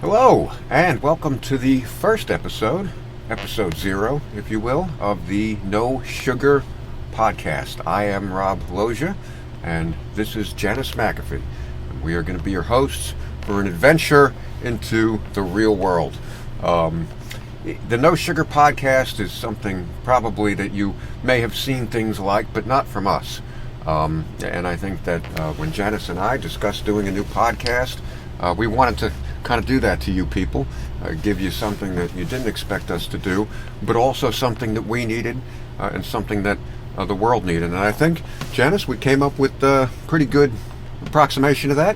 Hello, and welcome to the first episode 0, if you will, of the No Sugar podcast. I am Rob Loggia, and this is Janice McAfee. And we are going to be your hosts for an adventure into the real world. The No Sugar podcast is something probably that you may have seen things like, but not from us. And I think that when Janice and I discussed doing a new podcast, we wanted to kind of do that to you people, give you something that you didn't expect us to do, but also something that we needed and something that the world needed. And I think, Janice, we came up with a pretty good approximation of that.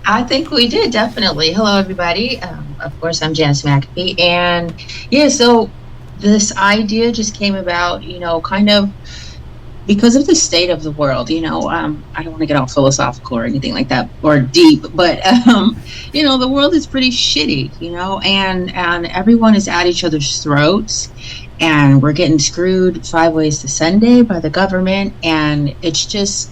I think we did, definitely. Hello, everybody. Of course, I'm Janice McAfee. And so this idea just came about, kind of because of the state of the world. I don't want to get all philosophical or anything like that or deep, but, the world is pretty shitty, and everyone is at each other's throats, and we're getting screwed 5 ways to Sunday by the government. And it's just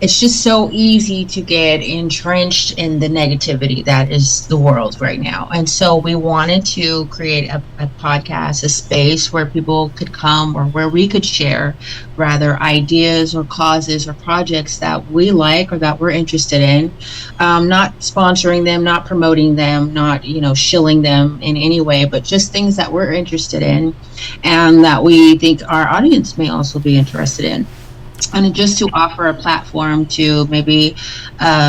so easy to get entrenched in the negativity that is the world right now. And so we wanted to create a podcast, a space where people could come, or where we could share rather ideas or causes or projects that we like or that we're interested in, not sponsoring them, not promoting them, not, shilling them in any way, but just things that we're interested in and that we think our audience may also be interested in. And just to offer a platform to maybe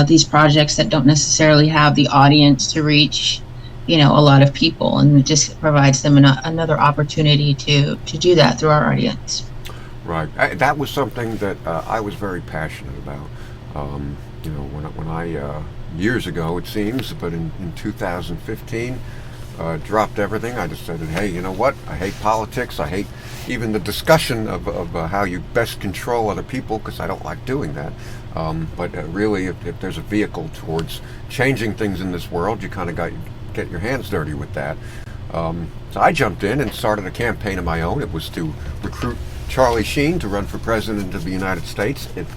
these projects that don't necessarily have the audience to reach, a lot of people, and it just provides them another opportunity to do that through our audience. Right. That was something that I was very passionate about. When I years ago, it seems, but in 2015, dropped everything. I decided, hey, you know what? I hate politics. I hate even the discussion of how you best control other people, because I don't like doing that. But really, if there's a vehicle towards changing things in this world, you kind of get your hands dirty with that. So I jumped in and started a campaign of my own. It was to recruit Charlie Sheen to run for president of the United States. It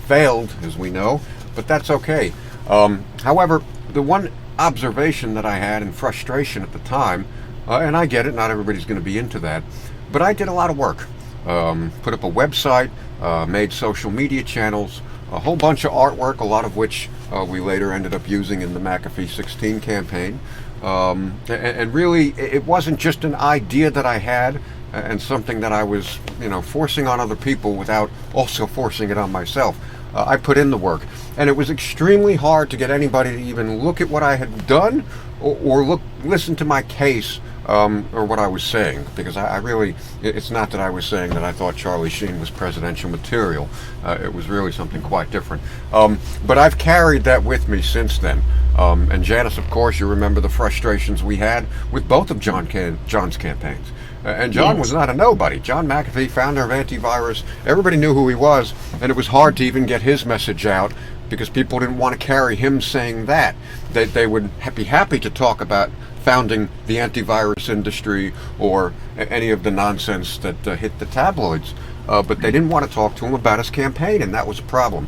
failed, as we know, but that's okay. However, the one observation that I had and frustration at the time, and I get it, not everybody's going to be into that, but I did a lot of work. Put up a website, made social media channels, a whole bunch of artwork, a lot of which we later ended up using in the McAfee 16 campaign. And really, it wasn't just an idea that I had and something that I was, forcing on other people without also forcing it on myself. I put in the work, and it was extremely hard to get anybody to even look at what I had done or listen to my case or what I was saying, because I really, it's not that I was saying that I thought Charlie Sheen was presidential material. It was really something quite different. But I've carried that with me since then. And Janice, of course, you remember the frustrations we had with both of John's campaigns. And John was not a nobody. John McAfee, founder of antivirus, everybody knew who he was, and it was hard to even get his message out because people didn't want to carry him saying that. They would be happy to talk about founding the antivirus industry or any of the nonsense that hit the tabloids, but they didn't want to talk to him about his campaign, and that was a problem.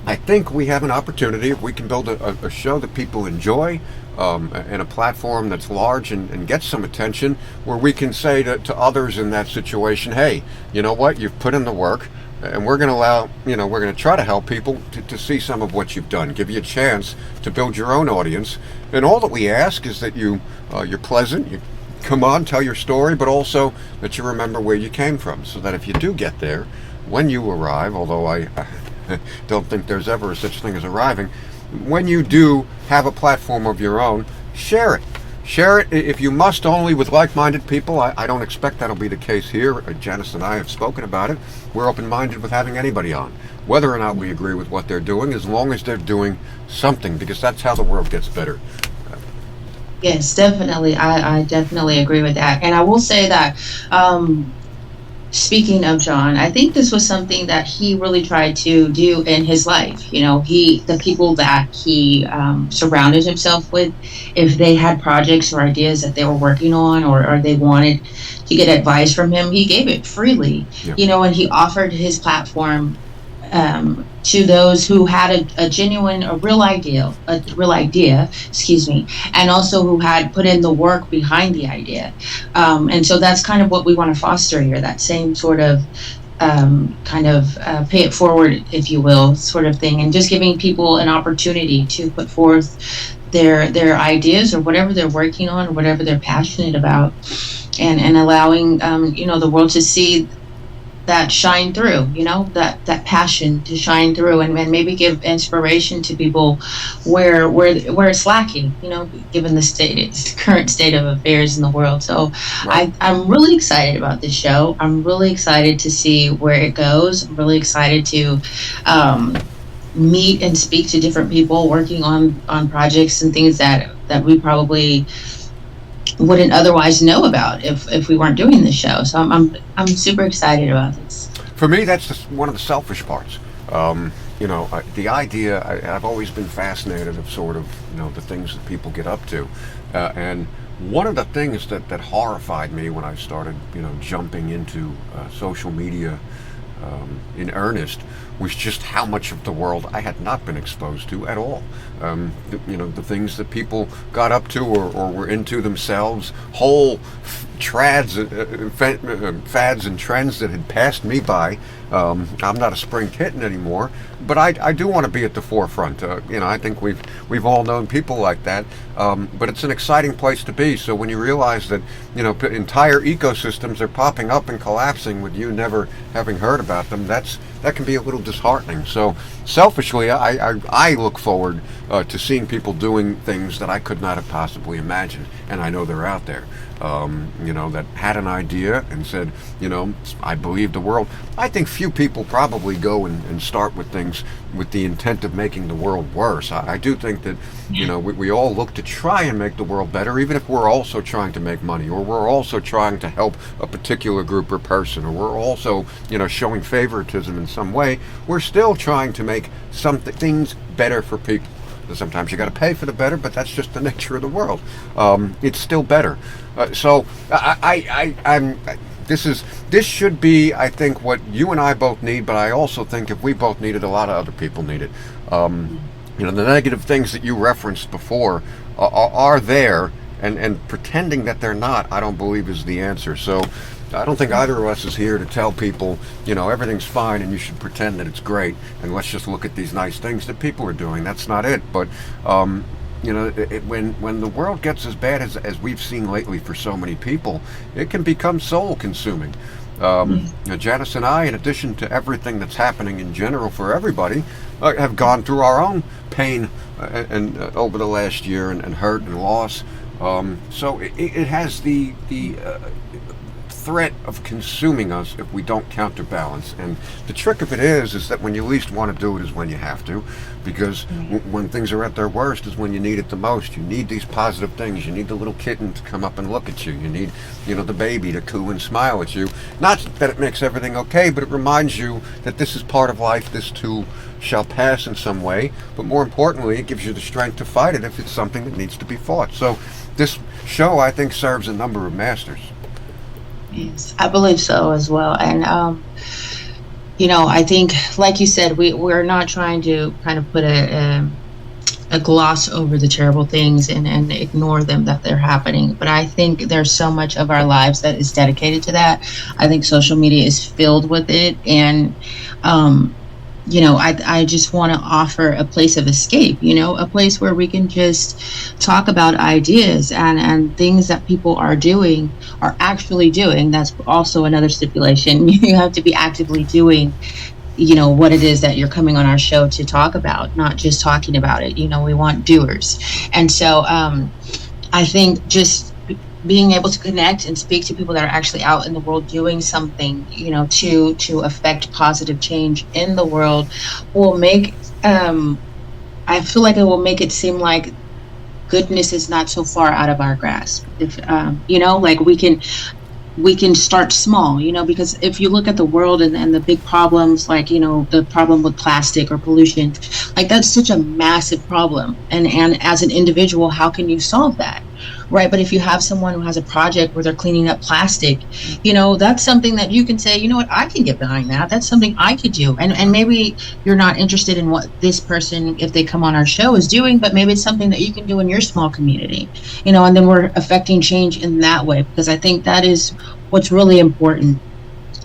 I think we have an opportunity, if we can build a show that people enjoy, and a platform that's large and gets some attention, where we can say to others in that situation, hey, you know what, you've put in the work, and we're going to we're going to try to help people to see some of what you've done, give you a chance to build your own audience. And all that we ask is that you're pleasant, you come on, tell your story, but also that you remember where you came from, so that if you do get there, when you arrive, although I don't think there's ever such thing as arriving, when you do have a platform of your own, share it. Share it, if you must, only with like-minded people. I don't expect that'll be the case here. Janice and I have spoken about it. We're open-minded with having anybody on, whether or not we agree with what they're doing, as long as they're doing something, because that's how the world gets better. Yes, definitely. I definitely agree with that. And I will say that, speaking of John, I think this was something that he really tried to do in his life. The people that he surrounded himself with, if they had projects or ideas that they were working on, or they wanted to get advice from him, he gave it freely. And he offered his platform to those who had a genuine, a real idea, excuse me, and also who had put in the work behind the idea. And so that's kind of what we want to foster here, that same sort of kind of pay it forward, if you will, sort of thing, and just giving people an opportunity to put forth their ideas or whatever they're working on or whatever they're passionate about, and allowing the world to see that shine through, that passion to shine through, and maybe give inspiration to people where it's lacking, given the current state of affairs in the world. So Right. I'm really excited about this show. I'm really excited to see where it goes. I'm really excited to meet and speak to different people working on projects and things that we probably wouldn't otherwise know about if we weren't doing this show. So I'm super excited about this. For me, that's just one of the selfish parts. The idea, I've always been fascinated of sort of, the things that people get up to. And one of the things that horrified me when I started, jumping into social media in earnest was just how much of the world I had not been exposed to at all. The things that people got up to or were into themselves, whole fads and trends that had passed me by. I'm not a spring kitten anymore, but I do want to be at the forefront. I think we've all known people like that, but it's an exciting place to be. So when you realize that entire ecosystems are popping up and collapsing with you never having heard about them, that can be a little disheartening. So selfishly, I look forward to seeing people doing things that I could not have possibly imagined, and I know they're out there. That had an idea and said, I believe the world. I think few people probably go and start with things with the intent of making the world worse. I do think that, we all look to try and make the world better, even if we're also trying to make money, or we're also trying to help a particular group or person, or we're also, showing favoritism in some way. We're still trying to make things better for people. Sometimes you got to pay for the better, but that's just the nature of the world. It's still better. So this should be, I think, what you and I both need. But I also think if we both need it, a lot of other people need it. The negative things that you referenced before are there, and pretending that they're not, I don't believe is the answer. So I don't think either of us is here to tell people, everything's fine and you should pretend that it's great and let's just look at these nice things that people are doing. That's not it. But when the world gets as bad as we've seen lately for so many people, it can become soul consuming. Janice and I, in addition to everything that's happening in general for everybody, have gone through our own pain and over the last year and hurt and loss. So it has the threat of consuming us if we don't counterbalance. And the trick of it is that when you least want to do it is when you have to, because when things are at their worst is when you need it the most. You need these positive things. You need the little kitten to come up and look at you. You need, the baby to coo and smile at you. Not that it makes everything okay, but it reminds you that this is part of life. This too shall pass in some way. But more importantly, it gives you the strength to fight it if it's something that needs to be fought. So this show, I think, serves a number of masters. Yes, I believe so as well. And, I think, like you said, we're not trying to kind of put a gloss over the terrible things and ignore them that they're happening. But I think there's so much of our lives that is dedicated to that. I think social media is filled with it. And, I just want to offer a place of escape, a place where we can just talk about ideas and things that people are actually doing. That's also another stipulation. You have to be actively doing, what it is that you're coming on our show to talk about, not just talking about it. We want doers. And so I think just being able to connect and speak to people that are actually out in the world doing something, to affect positive change in the world will make, I feel like it will make it seem like goodness is not so far out of our grasp. If, like we can start small, because if you look at the world and the big problems, like, the problem with plastic or pollution, like that's such a massive problem. And as an individual, how can you solve that? right? But if you have someone who has a project where they're cleaning up plastic, that's something that you can say, you know what, I can get behind that. That's something I could do. And maybe you're not interested in what this person, if they come on our show, is doing, but maybe it's something that you can do in your small community, and then we're affecting change in that way, because I think that is what's really important,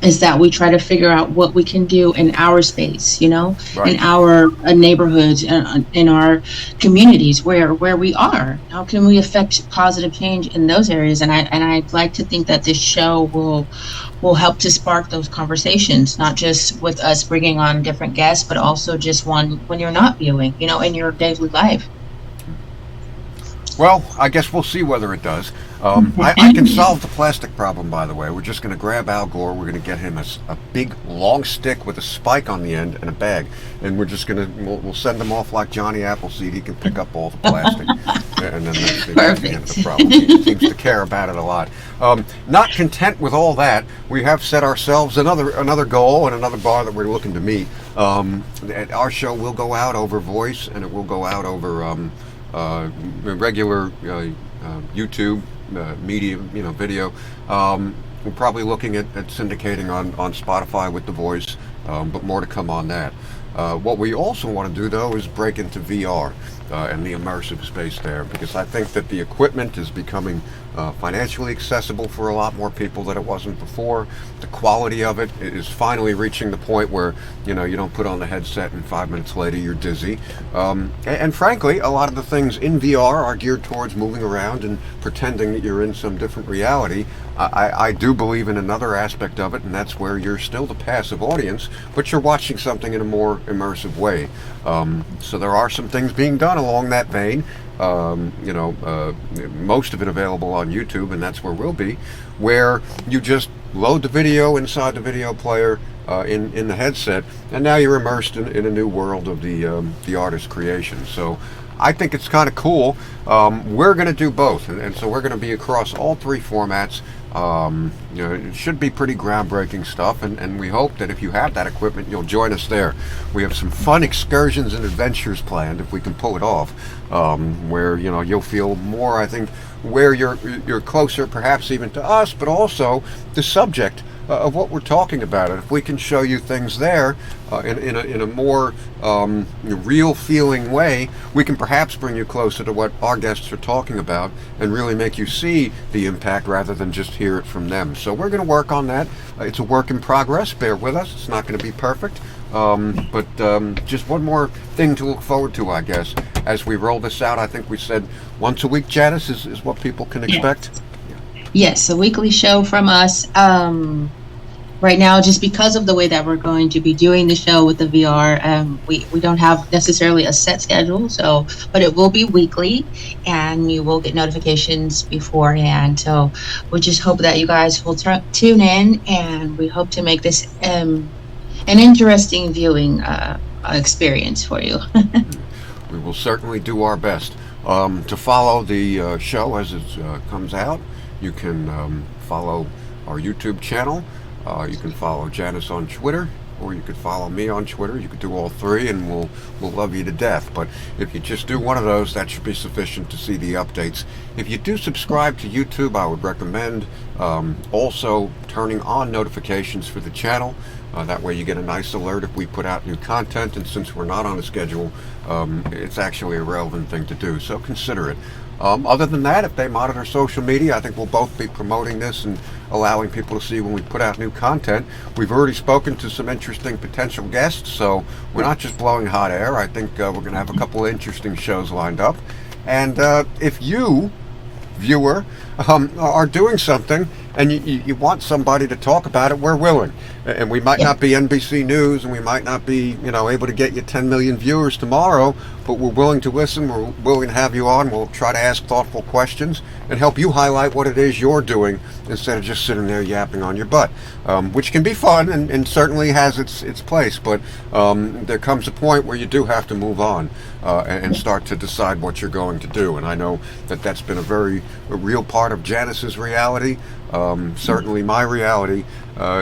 is that we try to figure out what we can do in our space, in Right. our neighborhoods, in our communities where we are. How can we affect positive change in those areas? And I'd like to think that this show will help to spark those conversations, not just with us bringing on different guests, but also just one when you're not viewing, in your daily life. Well, I guess we'll see whether it does. I can solve the plastic problem, by the way. We're just going to grab Al Gore. We're going to get him a big, long stick with a spike on the end and a bag. And we're just going to, we'll send him off like Johnny Appleseed. He can pick up all the plastic. And then that's the end of the problem. He seems to care about it a lot. Not content with all that, we have set ourselves another goal and another bar that we're looking to meet. Our show will go out over voice, and it will go out over regular YouTube media, video. We're probably looking at syndicating on Spotify with the voice, but more to come on that. What we also want to do, though, is break into VR and the immersive space there, because I think that the equipment is becoming financially accessible for a lot more people than it wasn't before. The quality of it is finally reaching the point where you don't put on the headset and 5 minutes later you're dizzy. And frankly, a lot of the things in VR are geared towards moving around and pretending that you're in some different reality. I do believe in another aspect of it, and that's where you're still the passive audience, but you're watching something in a more immersive way. So there are some things being done along that vein. Most of it available on YouTube, and that's where we'll be, where you just load the video inside the video player in the headset, and now you're immersed in a new world of the artist's creation. So I think it's kind of cool. We're going to do both, and so we're going to be across all three formats. It should be pretty groundbreaking stuff, and we hope that if you have that equipment, you'll join us there. We have some fun excursions and adventures planned, if we can pull it off, where you'll feel more, I think, where you're closer perhaps even to us, but also the subject of what we're talking about. And if we can show you things there in a more real feeling way, we can perhaps bring you closer to what our guests are talking about and really make you see the impact rather than just hear it from them. So we're going to work on that. It's a work in progress. Bear with us. It's not going to be perfect. But just one more thing to look forward to, I guess, as we roll this out. I think we said once a week, Janice, is what people can expect. Yes, a weekly show from us. Right now, just because of the way that we're going to be doing the show with the VR, we don't have necessarily a set schedule, but it will be weekly, and you will get notifications beforehand. So we just hope that you guys will tune in, and we hope to make this an interesting viewing experience for you. We will certainly do our best. To follow the show as it comes out, you can follow our YouTube channel. You can follow Janice on Twitter, or you could follow me on Twitter. You could do all three, and we'll love you to death. But if you just do one of those, that should be sufficient to see the updates. If you do subscribe to YouTube, I would recommend also turning on notifications for the channel. That way you get a nice alert if we put out new content, and since we're not on a schedule, it's actually a relevant thing to do, so consider it. Other than that, if they monitor social media, I think we'll both be promoting this and allowing people to see when we put out new content. We've already spoken to some interesting potential guests, so we're not just blowing hot air. I think we're going to have a couple of interesting shows lined up. And if you, viewer, are doing something and you want somebody to talk about it, we're willing. And we might not be NBC News, and we might not be able to get you 10 million viewers tomorrow, but we're willing to listen. We're willing to have you on. We'll try to ask thoughtful questions and help you highlight what it is you're doing instead of just sitting there yapping on your butt, which can be fun and certainly has its place, but there comes a point where you do have to move on and start to decide what you're going to do. And I know that that's been a real part of Janice's reality, certainly my reality.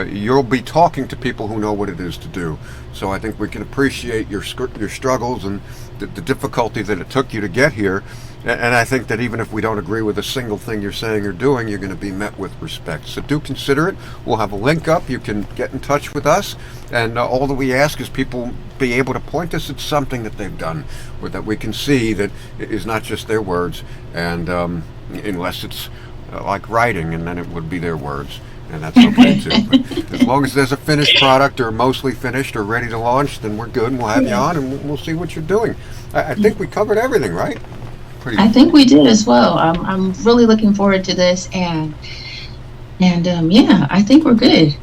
You'll be talking to people who know what it is to do. So I think we can appreciate your struggles and the difficulty that it took you to get here. And I think that even if we don't agree with a single thing you're saying or doing, you're going to be met with respect. So do consider it. We'll have a link up. You can get in touch with us. And all that we ask is people be able to point us at something that they've done, or that we can see that is not just their words, and unless it's like writing, and then it would be their words. And that's okay too. But as long as there's a finished product, or mostly finished, or ready to launch, then we're good, and we'll have you on, and we'll see what you're doing. I think we covered everything, right? I think we did as well. I'm really looking forward to this, and yeah, I think we're good.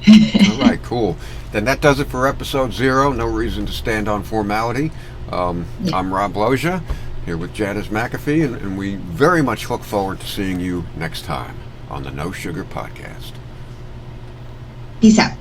All right, cool. Then that does it for episode 0. No reason to stand on formality. I'm Rob Loggia, here with Janice McAfee, and we very much look forward to seeing you next time on the No Sugar Podcast. Peace out.